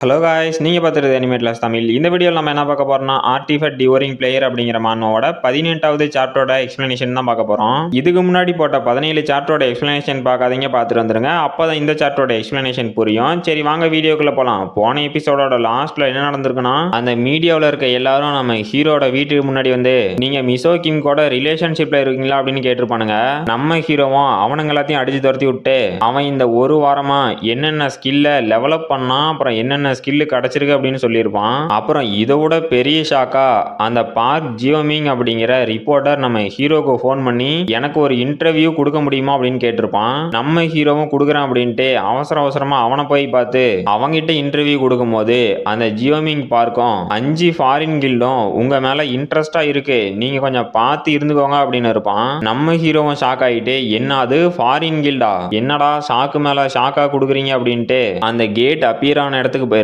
Hello guys, நீங்க பார்த்துருது animate Tamil. இந்த வீடியோவில் நம்ம என்ன பார்க்க போறோம்னா ஆர்டிஃபெக்ட் டிவோரிங் பிளேயர் அப்படிங்கிற மானோட 18வது சாப்டரோட எக்ஸ்பிளனேஷன் தான் பார்க்க போறோம். இதுக்கு முன்னாடி போட்ட 17 சாப்டரோட எக்ஸ்பிளனேஷன் பார்க்காதீங்க, பார்த்துட்டு வந்துருங்க. அப்பதான் இந்த சாப்டரோட எக்ஸ்பிளனேஷன் புரியும். சரி வாங்க வீடியோக்குள்ள போலாம். போன எபிசோடோட லாஸ்ட்ல என்ன நடந்திருக்குன்னா, அந்த மீடியாவில் இருக்க எல்லாரும் நம்ம ஹீரோட வீட்டுக்கு முன்னாடி வந்து நீங்க மிசோ கிம் கூட ரிலேஷன்ஷிப்ல இருக்கீங்களா அப்படின்னு கேட்டிருப்பானுங்க. நம்ம ஹீரோவும் அவனுங்க எல்லாத்தையும் அடிச்சு துரத்தி விட்டு அவன் இந்த ஒரு வாரமா என்னென்ன ஸ்கில்ல லெவலப் பண்ணா, அப்புறம் என்னென்ன ஸ்கில் கிடைச்சிருக்கு அப்படின்னு சொல்லியிருப்பான். அப்புறம் இதோட பெரிய ஷாக்கா அந்த பார்க் ஜியோமிங் அப்படிங்கிற ரிப்போர்ட்டர் நம்ம ஹீரோக்கு ஃபோன் பண்ணி எனக்கு ஒரு இன்டர்வியூ கொடுக்க முடியுமா அப்படின்னு கேட்டிருப்பான். நம்ம ஹீரோவும் கொடுக்குறான் அப்படின்ட்டு அவசரமா அவனை போய் பார்த்து அவங்கிட்ட இன்டர்வியூ கொடுக்கும் போது அந்த ஜியோமிங் பார்க்கும் 5 ஃபாரின் கில்டும் உங்க மேல இன்ட்ரெஸ்டா இருக்கு, நீங்க கொஞ்சம் பார்த்து இருந்துக்கோங்க அப்படின்னு இருப்பான். நம்ம ஹீரோவும் ஷாக் ஆகிட்டு என்ன அது ஃபாரின் கில்டா, என்னடா ஷாக்கு மேல ஷாக்கா கொடுக்குறீங்க அப்படின்ட்டு அந்த கேட் அப்பியர் ஆன இடத்துக்கு போயிருப்பான்.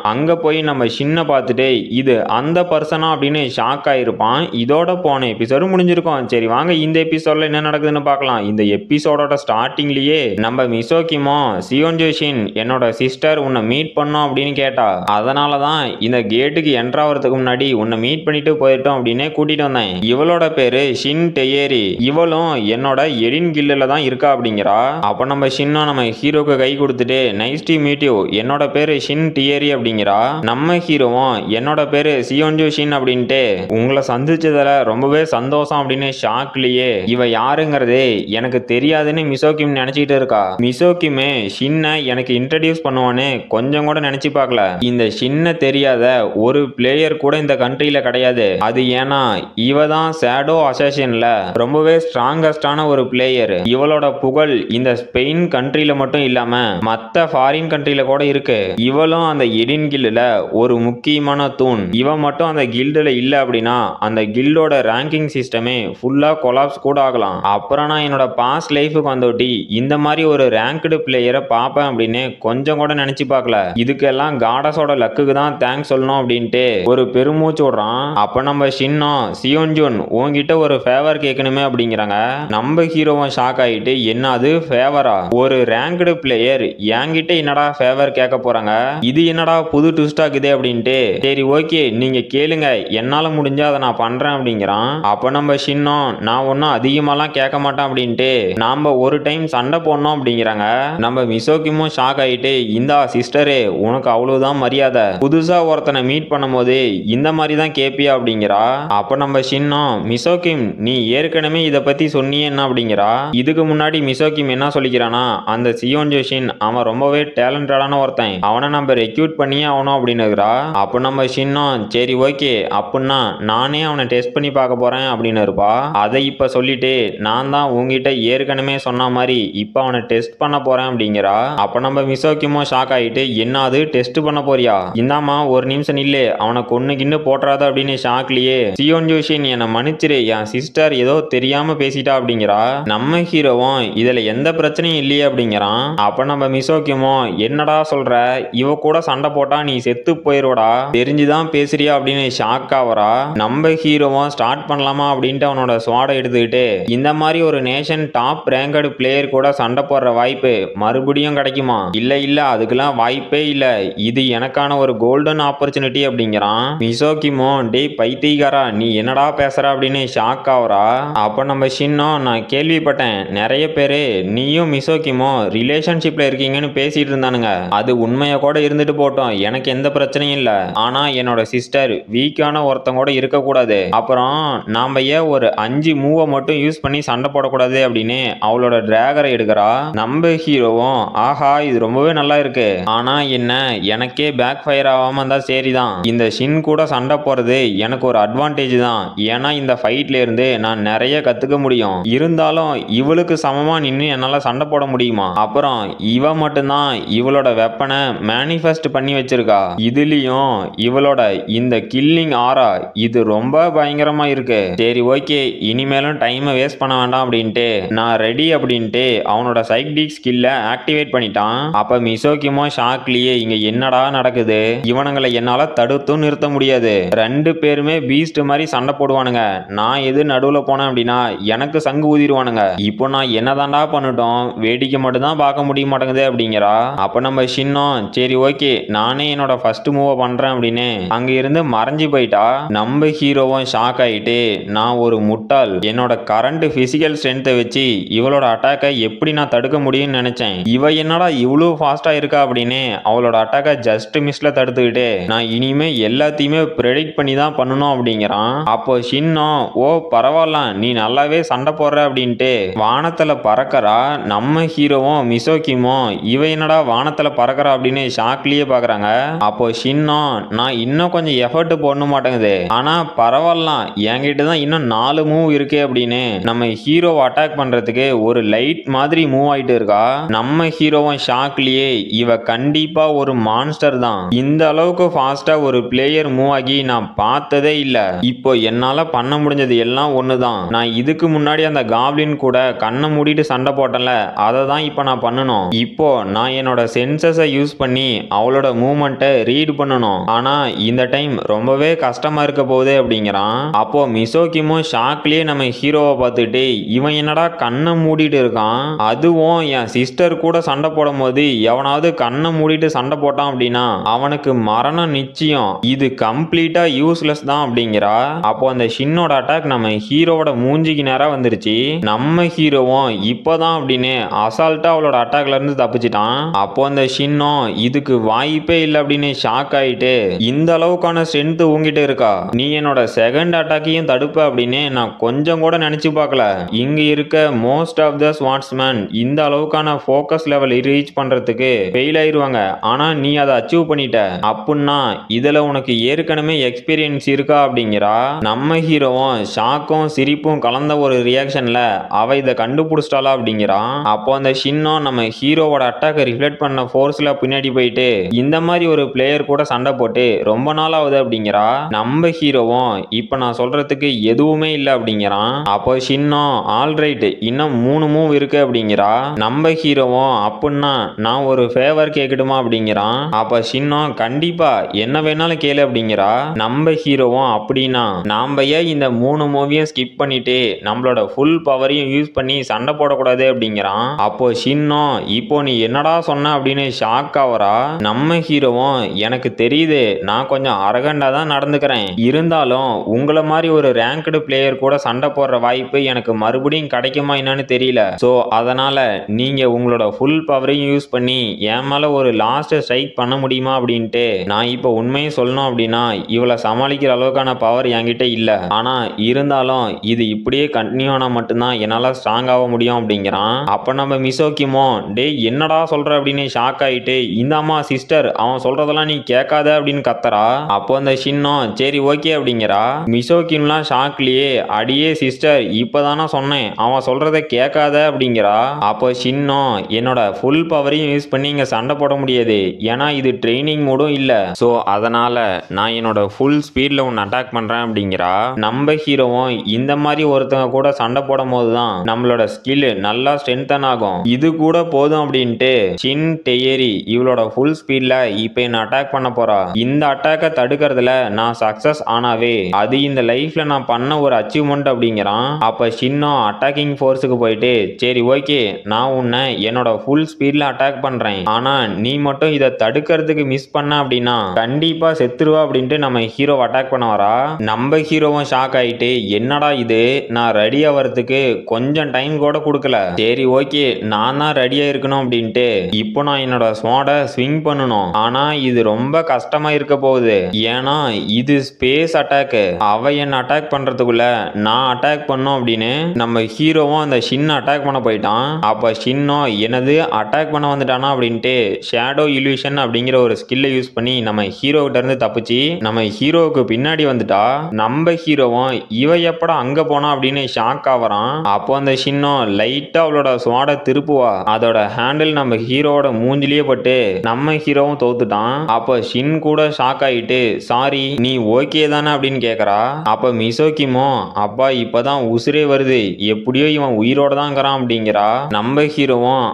அங்க போய் நம்ம சின்ன பார்த்துட்டு இது அந்த பர்சனா அப்படின்னு ஷாக் ஆயிருப்பான். இதோட போன எபிசோடு முடிஞ்சிருக்கும். சரி வாங்க இந்த எபிசோட்ல என்ன நடக்குதுன்னு பார்க்கலாம். இந்த எபிசோடோட ஸ்டார்டிங்லயே நம்ம மிசோகிமோ சியோன்ஜோஷின் என்னோட சிஸ்டர் உன்னை மீட் பண்ணோம் அப்படின்னு கேட்டா, அதனாலதான் இந்த கேட்டுக்கு என்ட்ரு ஆகிறதுக்கு முன்னாடி உன்னை மீட் பண்ணிட்டு போயிட்டோம் அப்படின்னு கூட்டிட்டு வந்தேன். இவளோட பேரு ஷின் டெயேரி, இவளும் என்னோட எடின் கில்லுல தான் இருக்கா அப்படிங்கிறா. அப்ப நம்ம ஷின்னும் நம்ம ஹீரோக்கு கை கொடுத்துட்டு நைஸ் டு மீட் யூ, என்னோட பேரு ஷின் டியேரி அப்படிங்கிறா. நம்ம ஹீரோவும் என்னோட பேரு சியோன்ஜோ ஷின் அப்படின்ட்டு உங்களை சந்திச்சதுல ரொம்பவே சந்தோஷம் அப்படின்னு ஷாக்லயே இவ யாருங்கிறது எனக்கு தெரியாதுன்னு மிசோகிம் நினைச்சிட்டு இருக்கா. மிசோகிமே ஷின்னை எனக்கு இன்ட்ரடியூஸ் பண்ணுவான்னு கொஞ்சம் கூட நினைச்சு பார்க்கல. இந்த ஷின்னை தெரியாத ஒரு பிளேயர் கூட இந்த கண்ட்ரியில கிடையாது. அது ஏன்னா இவ தான் ஷேடோ அசாசின்ல ரொம்பவே ஸ்ட்ராங்கஸ்டான ஒரு பிளேயர். இவளோட புகழ் இந்த ஸ்பெயின் கண்ட்ரியில மட்டும் இல்லாம மற்ற ஃபாரின் கண்ட்ரியில கூட இருக்கு. இவளும் அந்த எடின் கில்டுல ஒரு முக்கியமான தூண். இவன் மட்டும் அந்த கில்டுல இல்ல அப்படின்னா அந்த கில்டோட ரேங்கிங் சிஸ்டமே ஃபுல்லா கொலாப்ஸ் கூட ஆகலாம். அப்புறம் நான் என்னோட பாஸ்ட் லைஃபுக்கு வந்தோட்டி இந்த மாதிரி ஒரு ரேங்க்டு பிளேயரை பார்ப்பேன் அப்படின்னு கொஞ்சம் கூட நினைச்சு பார்க்கல. இதுக்கெல்லாம் காடஸோட லக்குக்கு தான் தேங்க்ஸ் சொல்லணும் அப்படின்ட்டு ஒரு பெருமூச்சு விடுறான். அப்ப நம்ம ஷின்னோ சியோன்ஜுன் உன்கிட்ட ஒரு ஃபேவர் கேட்கணுமே அப்படிங்கிறாங்க. நம்ம ஹீரோவும் ஷாக் ஆகிட்டு என்ன அது ஃபேவரா, ஒரு ரேங்க்டு பிளேயர் என்கிட்ட என்னடா ஃபேவர் கேட்க போறாங்க, இது என்னடா புது ட்விஸ்ட் ஆகுதே அப்படின்ட்டு சரி ஓகே நீங்க கேளுங்க, என்னால முடிஞ்சா அதை நான் பண்றேன் அப்படிங்கிறான். அப்ப நம்ம ஷின்னோ நான் ஒன்னும் அதிகமாலாம் கேட்க மாட்டேன் அப்படின்ட்டு நாம ஒரு டைம் சண்டை போடணும் அப்படிங்கிறாங்க. நம்ம மிசோகிமும் ஷாக் ஆகிட்டு இந்தா சிஸ்டரே உனக்கு அவ்வளவுதான் மரியாதை, புதுசா ஒருத்தனை மீட் பண்ணும் போது இந்த மாதிரி தான் கேப்பியா அப்படிங்கிறா. அப்ப நம்ம ஷின்னோ மிசோகிம் நீ ஏற்கனவே இதை பத்தி சொன்னியே என்ன அப்படிங்கிறா. இதுக்கு முன்னாடி மிசோகிம் என்ன சொல்லிக்கிறானா, அந்த சியோன்ஜோஷின் அவன் ரொம்பவே டேலண்டடான ஒருத்தன், அவனை நம்ம ரெக்யூட் பண்ணியே ஆகணும் அப்படின்னு இருக்கிறா. அப்போ நம்ம சின்னம் சரி ஓகே அப்படின்னா நானே அவனை டெஸ்ட் பண்ணி பார்க்க போறேன் அப்படின்னு இருப்பா. அதை இப்ப சொல்லிட்டு நான் தான் உங்ககிட்ட ஏற்கனவே சொன்ன மாதிரி இப்ப அவனை டெஸ்ட் பண்ண போறேன் அப்படிங்கிறா. அப்ப நம்ம மிசோக்கிமோ ஷாக் ஆகிட்டு என்ன அது டெஸ்ட் பண்ண போறியா, இந்தாமா ஒரு நிமிஷம் நில்லு, அவனை கொன்னு கின்னு போட்டுறாத அப்படின்னு ஷாக்லயே சியோன் ஜோஷின் என்னை மன்னிச்சிரு, என் சிஸ்டர் ஏதோ தெரியாம பேசிட்டா அப்படிங்கிறா. நம்ம ஹீரோவும் இதுல எந்த பிரச்சனையும் இல்லையே அப்படிங்கிறான். அப்ப நம்ம மிசோக்கிமோ என்னடா சொல்ற, இவ கூட சண்டை போட்டா நீ செத்து போயிருவடா, தெரிஞ்சுதான் பேசுறியா அப்படின்னு ஷாக் ஆவரா. நம்ம ஹீரோவும் ஸ்டார்ட் பண்ணலாமா அப்படின்ட்டு அவனோட ஸ்வாடை எடுத்துக்கிட்டு இந்த மாதிரி ஒரு நேஷன் டாப் ரேங்கடு பிளேயர் கூட சண்டை போடுற வாய்ப்பு மறுபடியும் கிடைக்குமா, இல்ல அதுக்கெல்லாம் வாய்ப்பே இல்ல, இது எனக்கான ஒரு கோல்டன் ஆப்பர்ச்சுனிட்டி அப்படிங்கிறான். மிசோகிமோ டேய் பைத்தியக்காரா நீ என்னடா பேசுற அப்படின்னு ஷாக் ஆவரா. அப்ப நம்ம ஷின்னோ நான் கேள்விப்பட்டேன் நிறைய பேரு நீயும் மிசோகிமோ ரிலேஷன்ஷிப்ல இருக்கீங்கன்னு பேசிட்டு இருந்தானுங்க, அது உண்மையா கூட இருந்துட்டு போட்டோம், எனக்கு எந்த பிரச்சனையும் இல்ல, ஆனா என்னோட சிஸ்டர் வீக்கான ஒருத்தங்க கூட இருக்கக்கூடாது, அப்புறம் நாம ஏன் ஒரு 5 மூவை மட்டும் யூஸ் பண்ணி சண்டை போடக்கூடாது அப்படின்னு அவளோட டிராகரை எடுக்கிறா. நம்ம ஹீரோவும் ஆஹா இது ரொம்பவே நல்லா இருக்கு, ஆனா என்ன எனக்கே பேக் ஃபயர் ஆகாம இருந்தா சரிதான், இந்த ஷின் கூட சண்டை போறது எனக்கு ஒரு அட்வான்டேஜ் தான், ஏன்னா இந்த ஃபைட்ல இருந்து நான் நிறைய கத்துக்க முடியும், இருந்தாலும் இவளுக்கு சமமா நின்று என்னால சண்டை போட முடியுமா, அப்புறம் இவ மட்டும்தான் இவளோட வெப்பனை மேனிஃபெஸ்ட் பண்ணி வச்சிருக்கா, இதுலயும் இவளோட இந்த கில்லிங் ஆரா இது ரொம்ப பயங்கரமா இருக்கு, சரி ஓகே இனிமேலும் டைமை வேஸ்ட் பண்ண வேண்டாம் அப்படின்ட்டு நான் ரெடி அப்படின்ட்டு அவனோட சைக்டிக் ஸ்கில்ல ஆக்டிவேட் பண்ணிட்டான். அப்ப மிசோகிமோ ஷாக்லயே இங்க என்னடா நடக்குது, இவனுங்களை என்னால தடுத்தும் நிறுத்த முடியாது, 2 பேருமே பீஸ்ட் மாதிரி சண்டை போடுவானுங்க, நான் எது நடுவுல போனேன் அப்படின்னா எனக்கு சங்கு ஊதிடுவானுங்க, இப்போ நான் என்னதான்டா பண்ணட்டும், வேடிக்கை மட்டும் தான் பார்க்க முடிய மாட்டேங்குது அப்படிங்கிறா. அப்ப நம்ம சின்னம் சரி ஓகே ஓகே நானே என்னோட ஃபர்ஸ்ட் மூவ பண்றேன் அப்படின்னு அங்க இருந்து மறைஞ்சு போயிட்டா நம்ம ஹீரோவும் ஷாக் ஆயிட்டு நான் ஒரு முட்டாள், என்னோட கரண்ட் பிசிக்கல் ஸ்ட்ரென்த்தை வச்சு இவளோட அட்டாக்கை எப்படி நான் தடுக்க முடியும்னு நினைச்சேன், இவ என்னடா இவ்வளவு ஃபாஸ்டா இருக்கா அப்படின்னு அவளோட அட்டாக்கை ஜஸ்ட் மிஸ்ல தடுத்துக்கிட்டு நான் இனிமே எல்லாத்தையுமே ப்ரெடிக்ட் பண்ணி தான் பண்ணணும் அப்படிங்கிறான். அப்போ ஷின்னோ ஓ பரவாயில்ல நீ நல்லாவே சண்டை போடுற அப்படின்ட்டு வானத்துல பறக்கறா. நம்ம ஹீரோவும் மிசோக்கியும் இவ என்னடா வானத்துல பறக்கறா அப்படின்னு ஷாக்லயே பாக்குறாங்க. அப்போ ஷின்னோ நான் இன்னும் கொஞ்சம் எஃபர்ட் போடணும் மாட்டேங்குது, ஆனா பரவாயில்ல என்கிட்ட தான் இன்னும் 4 மூவ் இருக்கு அப்படின்னு நம்ம ஹீரோவை அட்டாக் பண்றதுக்கு ஒரு லைட் மாதிரி மூவ் ஆயிட்டு இருக்கா. நம்ம ஹீரோவும் ஷாக்லயே இவ கண்டிப்பா ஒரு மான்ஸ்டர் தான், இந்த அளவுக்கு ஃபாஸ்டா ஒரு பிளேயர் மூவ் ஆகி நான் பார்த்ததே இல்ல, இப்போ என்னால பண்ண முடிஞ்சது எல்லாம் ஒண்ணுதான், நான் இதுக்கு முன்னாடி அந்த காப்ளின் கூட கண்ணை மூடிட்டு சண்டை போட்டேன்ல அதை தான் இப்போ நான் பண்ணணும், இப்போ நான் என்னோட சென்சஸை யூஸ் பண்ணி அவளோட மூவ்மெண்ட்டை ரீட் பண்ணணும், ஆனா இந்த டைம் ரொம்பவே கஷ்டமா இருக்க போகுது அப்படிங்கிறான். அப்போ மிசோக்கிமும் ஷாக்லயே நம்ம ஹீரோவை பார்த்துட்டு இவன் என்னடா கண்ணை மூடிட்டு இருக்கான், அதுவும் என் சிஸ்டர் கூட சண்டை போடும் போது எவனாவது கண்ணை மூடிட்டு சண்டை போட்டான் அப்படின்னா அவனுக்கு மரணம் நிச்சயம், இது கம்ப்ளீட்டா யூஸ்லெஸ் தான் அப்படிங்கிறா. அப்போ அந்த ஷின்னோட அட்டாக் நம்ம ஹீரோவோட மூஞ்சிக்கு நேரா வந்துருச்சு. நம்ம ஹீரோவும் இப்போதான் அப்படின்னு அசால்ட்டா அவளோட அட்டாக்ல இருந்து தப்பிச்சிட்டான். அப்போ அந்த ஷின்னோ இதுக்கு வாய்ப்பே இல்லை அப்படின்னு ஷாக் ஆயிட்டு இந்த அளவுக்கான ஸ்ட்ரென்த் உங்கிட்ட இருக்கா, நீ என்னோட செகண்ட் அட்டாக்கையும் தடுப்ப அப்படின்னு நான் கொஞ்சம் கூட நினைச்சு பார்க்கல, இங்க இருக்க மோஸ்ட் ஆஃப் த ஸ்வாட்ஸ்மேன் இந்த அளவுக்கான ஃபோக்கஸ் லெவல் ரீச் பண்றதுக்கு ஃபெயில் ஆயிருவாங்க, ஆனா நீ அதை அச்சீவ் பண்ணிட்ட அப்படின்னா இதுல உனக்கு ஏற்கனவே எக்ஸ்பீரியன்ஸ் இருக்கா அப்படிங்கிறா. நம்ம ஹீரோவும் ஷாக்கும் சிரிப்பும் கலந்த ஒரு ரியாக்ஷன்ல அவ இதை கண்டுபிடிச்சிட்டாளா அப்படிங்கிறான். அப்போ அந்த ஷின்னோ நம்ம ஹீரோவோட அட்டாக்கை ரிஃப்ளெக்ட் பண்ண ஃபோர்ஸ்ல பின்னாடி போயிட்டு இந்த மாதிரி ஒரு பிளேயர் கூட சண்டை போட்டு ரொம்ப நாள் ஆகுது அப்படிங்கிறா. நம்ம ஹீரோவும் இப்ப நான் சொல்றதுக்கு எதுவுமே இல்லை அப்படிங்கிறான். அப்போ ஷின்னோ ஆல்ரைட் இன்னும் 3 மூவ் இருக்கு அப்படிங்கிறா. நம்ம ஹீரோவும் அப்படின்னா நான் ஒரு ஃபேவர் கேட்கட்டுமா அப்படிங்கிறான். அப்ப ஷின்னோ கண்டிப்பா என்ன வேணாலும் கேளு அப்படிங்கிறா. நம்ம ஹீரோவும் அப்படின்னா நாம ஏன் இந்த 3 மூவியும் ஸ்கிப் பண்ணிட்டு நம்மளோட ஃபுல் பவரையும் யூஸ் பண்ணி சண்டை போடக்கூடாது அப்படிங்கிறான். அப்போ ஷின்னோ இப்போ நீ என்னடா சொன்ன அப்படின்னு ஷாக் ஆவரா. நம்ம ஹீரோவும் எனக்கு தெரியுது நான் கொஞ்சம் அரகண்டா தான் நடந்துக்கிறேன், இருந்தாலும் உங்களை மாதிரி ஒரு ரேங்க்டு பிளேயர் கூட சண்டை போடுற வாய்ப்பு எனக்கு மறுபடியும் கிடைக்குமா என்னன்னு தெரியல, ஸோ அதனால நீங்க உங்களோட ஃபுல் பவரையும் யூஸ் பண்ணி என் மேல ஒரு லாஸ்ட் ஸ்ட்ரைக் பண்ண முடியுமா அப்படின்ட்டு நான் இப்போ உண்மையை சொல்லணும் அப்படின்னா இவளை சமாளிக்கிற அளவுக்கான பவர் என்கிட்ட இல்லை, ஆனா இருந்தாலும் இது இப்படியே கண்டினியூ ஆனா மட்டும்தான் என்னால ஸ்ட்ராங் ஆக முடியும் அப்படிங்கிறான். அப்ப நம்ம மிசோக்கிமோ டே என்னடா சொல்ற அப்படின்னு ஷாக் ஆயிட்டு இந்த அம்மா சிஸ்டர் அவன் சொல்றதெல்லாம் நீ கேட்காத அப்படின்னு கத்தரா. அப்போ அந்த ஷின்னோ சரி ஓகே அப்படிங்கிறா. மிசோக்கிம்லாம் ஷாக்லயே அடியே சிஸ்டர் இப்பதானா சொன்னேன் அவன் சொல்றதை கேட்காத அப்படிங்கிறா. அப்போ ஷின்னோ என்னோட ஃபுல் பவரையும் யூஸ் பண்ணி இங்க சண்டை போட முடியாது, ஏன்னா இது ட்ரைனிங் மோடும் இல்ல, ஸோ அதனால நான் என்னோட ஃபுல் ஸ்பீட்ல உன்னை அட்டாக் பண்றேன் அப்படிங்கிறா. நம்ம ஹீரோவும் இந்த மாதிரி ஒருத்தங்க கூட சண்டை போடும் போதுதான் நம்மளோட ஸ்கில் நல்லா ஸ்ட்ரென்தன் ஆகும், இது கூட போதும் அப்படின்ட்டு ஷின் டெயரி இவளோட ஃபுல் ஸ்பீட்ல இப்போ என்ன அட்டாக் பண்ண போறா. இந்த அட்டாக்கை தடுக்கிறதுல நான் சக்சஸ் ஆனாவே அது இந்த லைஃப்ல நான் பண்ண ஒரு அச்சீவ்மெண்ட் அப்படிங்கிறான். அப்ப ஷின்னோ அட்டாக்கிங் ஃபோர்ஸுக்கு போயிட்டு சரி ஓகே நான் உன்னை என்னோட ஃபுல் ஸ்பீட்ல அட்டாக் பண்றேன், ஆனா நீ மட்டும் இதை தடுக்கிறதுக்கு மிஸ் பண்ண அப்படின்னா கண்டிப்பா செத்துருவா அப்படின்ட்டு நம்ம ஹீரோ அட்டாக் பண்ண வரா. நம்ம ஹீரோவும் ஷாக் ஆயிட்டு என்னடா இது நான் ரெடி ஆகிறதுக்கு கொஞ்சம் டைம் கூட கொடுக்கல, சரி ஓகே நான் தான் ரெடியா இருக்கணும் அப்படின்ட்டு இப்போ நான் என்னோட ஸ்வாடை ஸ்விங் பண்ணணும், ஆனா இது ரொம்ப கஷ்டமா இருக்க போகுது, ஏன்னா இது ஸ்பேஸ் அட்டாக், அவ என்ன அட்டாக் பண்றதுக்குள்ள நான் அட்டாக் பண்ணோம் அப்படின்னு நம்ம ஹீரோவும் அந்த ஷின் அட்டாக் பண்ண போயிட்டான். அப்ப ஷின்னோ என்னது அட்டாக் பண்ண வந்துட்டானா அப்படின்ட்டு ஷேடோ இல்யூஷன் அப்படிங்கிற ஒரு ஸ்கில்லை யூஸ் பண்ணி நம்ம ஹீரோ கிட்ட இருந்து தப்பிச்சு நம்ம ஹீரோவுக்கு பின்னாடி வந்துட்டா. நம்ம ஹீரோவும் இவ எப்படா அங்க போனா அப்படின்னு ஷாக் ஆவறான். அப்போ அந்த ஷின்னோ லைட்டா அவளோட ஸ்வாடை திருப்புவா, அதோட ஹேண்டில் நம்ம ஹீரோவோட மூஞ்சிலேயே பட்டு நம்ம ஹீரோவும் தோத்துட்டான். அப்ப ஷின் கூட ஷாக் ஆயிட்டு சாரி நீ ஓகே தானே அப்படின்னு கேக்குறா. அப்ப மிசோக்கிமோ அப்பா இப்பதான் உசுரே வருது, எப்படியோ இவன் உயிரோட தாங்கிறான் அப்படிங்கிறா. நம்ம ஹீரோவும்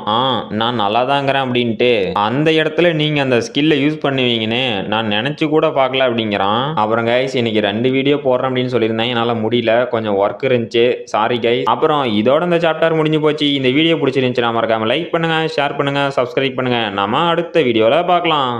நான் நல்லா தாங்கிறேன் அப்படின்ட்டு அந்த இடத்துல நீங்க அந்த ஸ்கில்லை யூஸ் பண்ணுவீங்கன்னு நான் நினைச்சு கூட பார்க்கல அப்படிங்கிறான். அப்புறம் கைஸ் இன்னைக்கு 2 வீடியோ போடுறேன் அப்படின்னு சொல்லியிருந்தேன், என்னால முடியல, கொஞ்சம் ஒர்க் இருந்துச்சு, சாரி கைஸ். அப்புறம் இதோட இந்த சாப்டர் முடிஞ்சு போச்சு. இந்த வீடியோ பிடிச்சிருந்துச்சுன்னா மறக்காம லைக் பண்ணுங்க, ஷேர் பண்ணுங்க, சப்ஸ்கிரைப் பண்ணுங்க. நாம அடுத்த வீடியோல பார்க்கலாம்.